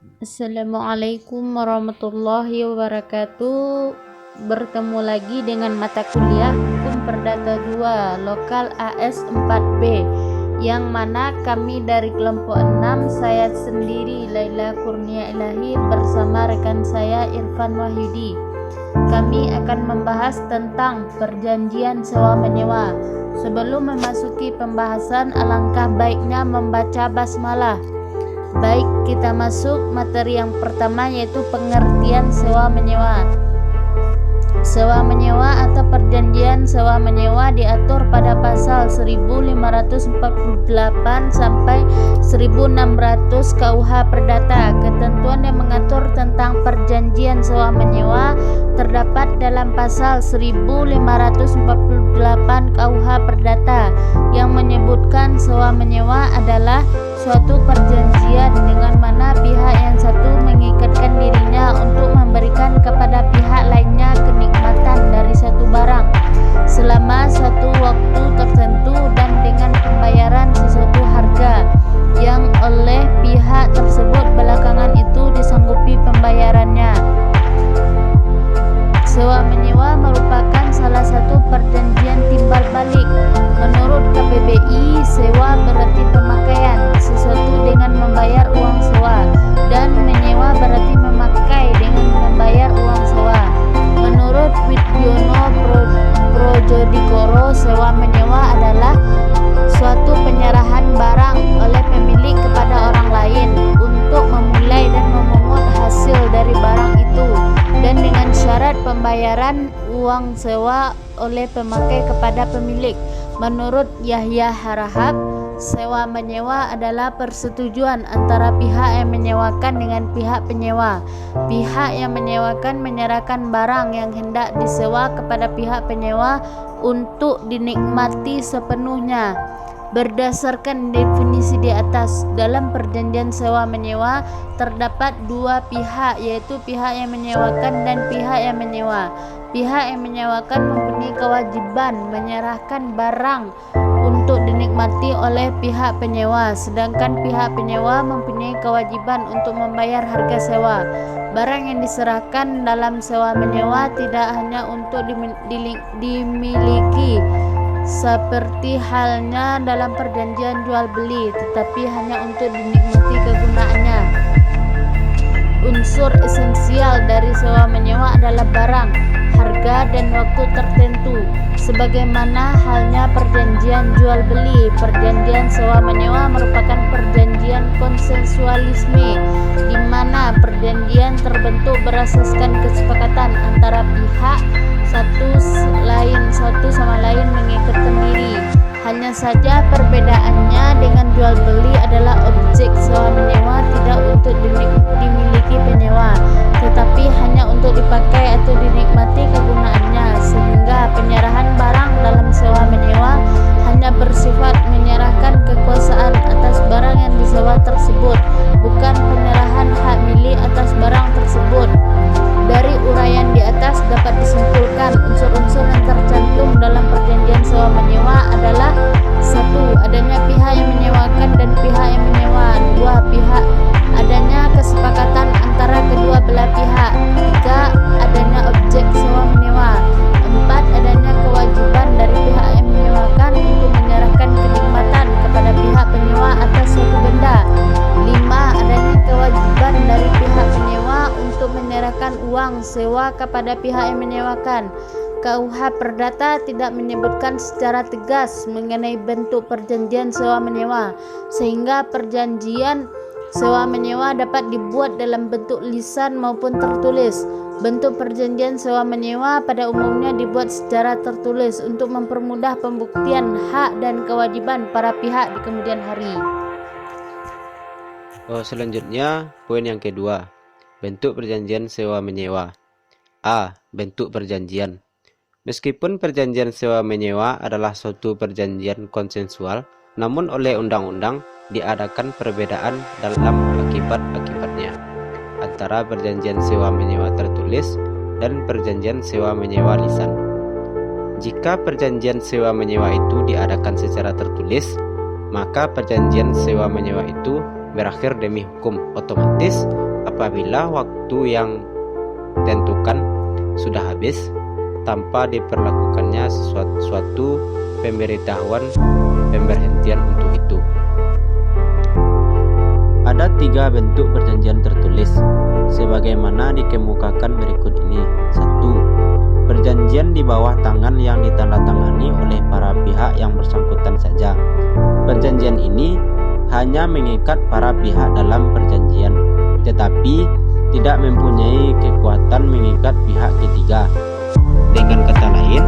Assalamualaikum warahmatullahi wabarakatuh. Bertemu lagi dengan mata kuliah Hukum Perdata 2 Lokal AS 4B, yang mana kami dari kelompok 6, saya sendiri Laila Kurnia Ilahi bersama rekan saya Irfan Wahyudi. Kami akan membahas tentang perjanjian sewa menyewa. Sebelum memasuki pembahasan, alangkah baiknya membaca basmalah. Baik, kita masuk materi yang pertama, yaitu pengertian sewa menyewa. Sewa menyewa atau perjanjian sewa menyewa diatur pada pasal 1548 sampai 1600 KUH Perdata. Ketentuan yang mengatur tentang perjanjian sewa menyewa terdapat dalam pasal 1548 KUH Perdata yang menyebutkan sewa menyewa adalah suatu perjanjian dengan mana pihak yang satu mengikatkan dirinya untuk memberikan kepada pihak lainnya kenikmatan dari satu barang selama suatu waktu tertentu dan dengan pembayaran sesuatu harga yang oleh pihak tersebut belakangan itu disanggupi pembayarannya. Sewa menyewa merupakan salah satu perjanjian timbal balik. Menurut KPBI, sewa berarti pemakaian sesuatu dengan membayar uang sewa, dan menyewa berarti memakai dengan membayar uang sewa. Menurut Widyono Projodikoro, sewa menyewa adalah suatu penyerahan barang oleh pemilik kepada orang lain untuk memulai dan memungut hasil dari barang itu, dan dengan syarat pembayaran uang sewa oleh pemakai kepada pemilik. Menurut Yahya Harahap, sewa menyewa adalah persetujuan antara pihak yang menyewakan dengan pihak penyewa. Pihak yang menyewakan menyerahkan barang yang hendak disewa kepada pihak penyewa untuk dinikmati sepenuhnya. Berdasarkan definisi di atas, dalam perjanjian sewa menyewa terdapat dua pihak, yaitu pihak yang menyewakan dan pihak yang menyewa. Pihak yang menyewakan mempunyai kewajiban menyerahkan barang untuk dinikmati oleh pihak penyewa, sedangkan pihak penyewa mempunyai kewajiban untuk membayar harga sewa. Barang yang diserahkan dalam sewa menyewa tidak hanya untuk dimiliki seperti halnya dalam perjanjian jual beli, tetapi hanya untuk dinikmati kegunaannya. Unsur esensial dari sewa menyewa adalah barang, harga, dan waktu tertentu. Sebagaimana halnya perjanjian jual beli, perjanjian sewa menyewa merupakan perjanjian konsensualisme, di mana perjanjian terbentuk berasaskan kesepakatan antara pihak satu sama lain mengikatkan diri. Hanya saja perbedaannya dengan jual beli adalah objek sewa menyewa tidak untuk dimiliki penyewa, tetapi hanya untuk dipakai atau dinikmati kegunaannya, sehingga penyerahan barang dalam sewa menyewa hanya bersifat menyerahkan kekuasaan atas barang yang disewa tersebut, bukan penyerahan hak milik atas barang tersebut. Dari uraian di atas dapat disimpulkan unsur-unsur yang tercantum dalam perjanjian sewa menyewa adalah: 1. Adanya pihak yang menyewakan dan pihak yang menyewa. 2. Pihak adanya kesepakatan antara kedua belah pihak. 3. Adanya objek sewa menyewa. 4. Adanya kewajiban dari pihak yang menyewakan untuk menyerahkan kenikmatan kepada pihak penyewa atas suatu benda. 5. Adanya kewajiban dari pihak penyewa untuk menyerahkan uang sewa kepada pihak yang menyewakan. KUH Perdata tidak menyebutkan secara tegas mengenai bentuk perjanjian sewa menyewa, sehingga perjanjian sewa menyewa dapat dibuat dalam bentuk lisan maupun tertulis. Bentuk perjanjian sewa menyewa pada umumnya dibuat secara tertulis untuk mempermudah pembuktian hak dan kewajiban para pihak di kemudian hari. Selanjutnya, poin yang kedua, bentuk perjanjian sewa menyewa. A. Bentuk perjanjian. Meskipun perjanjian sewa menyewa adalah suatu perjanjian konsensual, namun oleh undang-undang diadakan perbedaan dalam akibat-akibatnya antara perjanjian sewa menyewa tertulis dan perjanjian sewa menyewa lisan. Jika perjanjian sewa menyewa itu diadakan secara tertulis, maka perjanjian sewa menyewa itu berakhir demi hukum, otomatis apabila waktu yang ditentukan sudah habis tanpa diperlakukannya suatu pemberitahuan pemberhentian untuk itu. Ada 3 bentuk perjanjian tertulis sebagaimana dikemukakan berikut ini. 1. Perjanjian di bawah tangan yang ditandatangani oleh para pihak yang bersangkutan saja. Perjanjian ini hanya mengikat para pihak dalam perjanjian, tetapi tidak mempunyai kekuatan mengikat pihak ketiga. Dengan kata lain,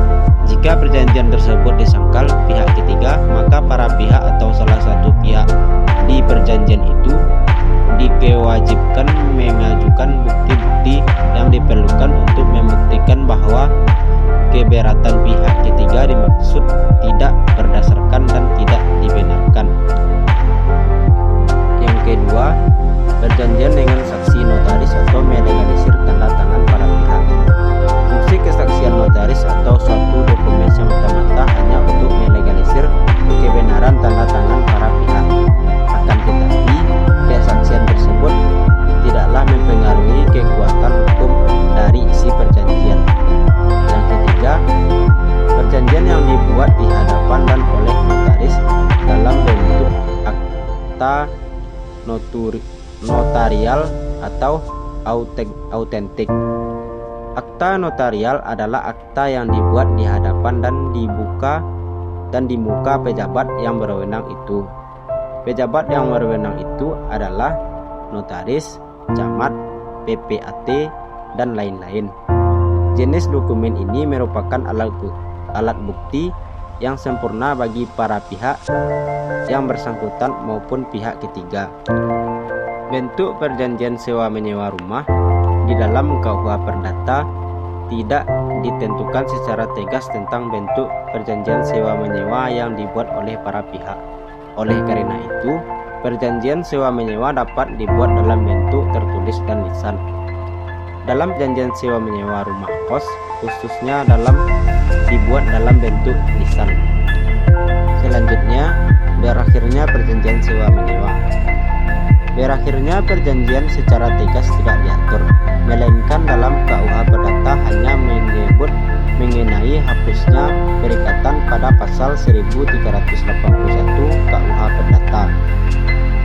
jika perjanjian tersebut disangkal pihak ketiga, maka para pihak atau salah satu pihak di perjanjian itu dikewajibkan mengajukan bukti-bukti yang diperlukan untuk membuktikan bahwa keberatan pihak ketiga dimaksud tidak berdasarkan dan tidak dibenarkan. Yang kedua, perjanjian dengan saksi notaris atau melegalisir tanda tangan para pihak. Fungsi kesaksian notaris atau suatu dokumen semata-mata hanya untuk melegalisir kebenaran tanda tangan para pihak. Akan tetapi, kesaksian tersebut tidaklah mempengaruhi kekuatan hukum dari isi perjanjian. Yang ketiga, perjanjian yang dibuat di hadapan dan oleh notaris dalam bentuk akta notarial atau autentik. Akta notarial adalah akta yang dibuat di hadapan dan di muka pejabat yang berwenang itu. Pejabat yang berwenang itu adalah notaris, camat, PPAT, dan lain-lain. Jenis dokumen ini merupakan alat bukti yang sempurna bagi para pihak yang bersangkutan maupun pihak ketiga. Bentuk perjanjian sewa-menyewa rumah di dalam KUH Perdata tidak ditentukan secara tegas tentang bentuk perjanjian sewa-menyewa yang dibuat oleh para pihak. Oleh karena itu, perjanjian sewa-menyewa dapat dibuat dalam bentuk tertulis dan lisan. Dalam perjanjian sewa-menyewa rumah kos, khususnya dibuat dalam bentuk lisan. Selanjutnya, berakhirnya perjanjian sewa-menyewa. Berakhirnya perjanjian secara tegas tidak diatur, melainkan dalam KUH Perdata hanya menyebut mengenai hapusnya perikatan pada pasal 1381 KUH Perdata.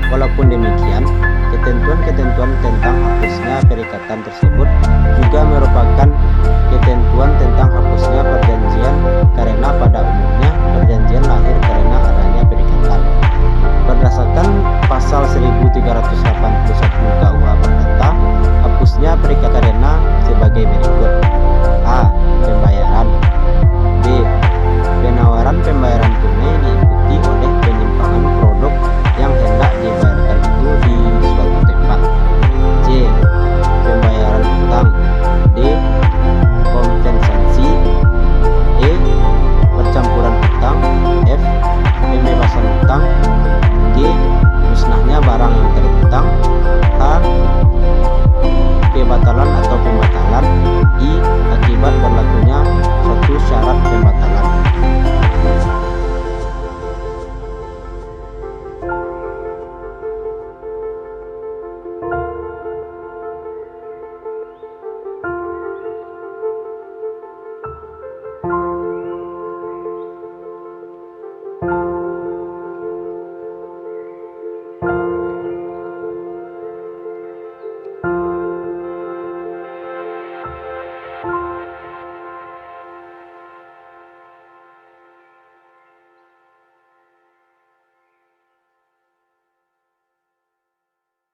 Walaupun demikian, ketentuan-ketentuan tentang hapusnya perikatan tersebut juga merupakan ketentuan tentang hapusnya perjanjian karena pada umumnya perjanjian lahir karena adanya perikatan. Berdasarkan pasal 1381 KUH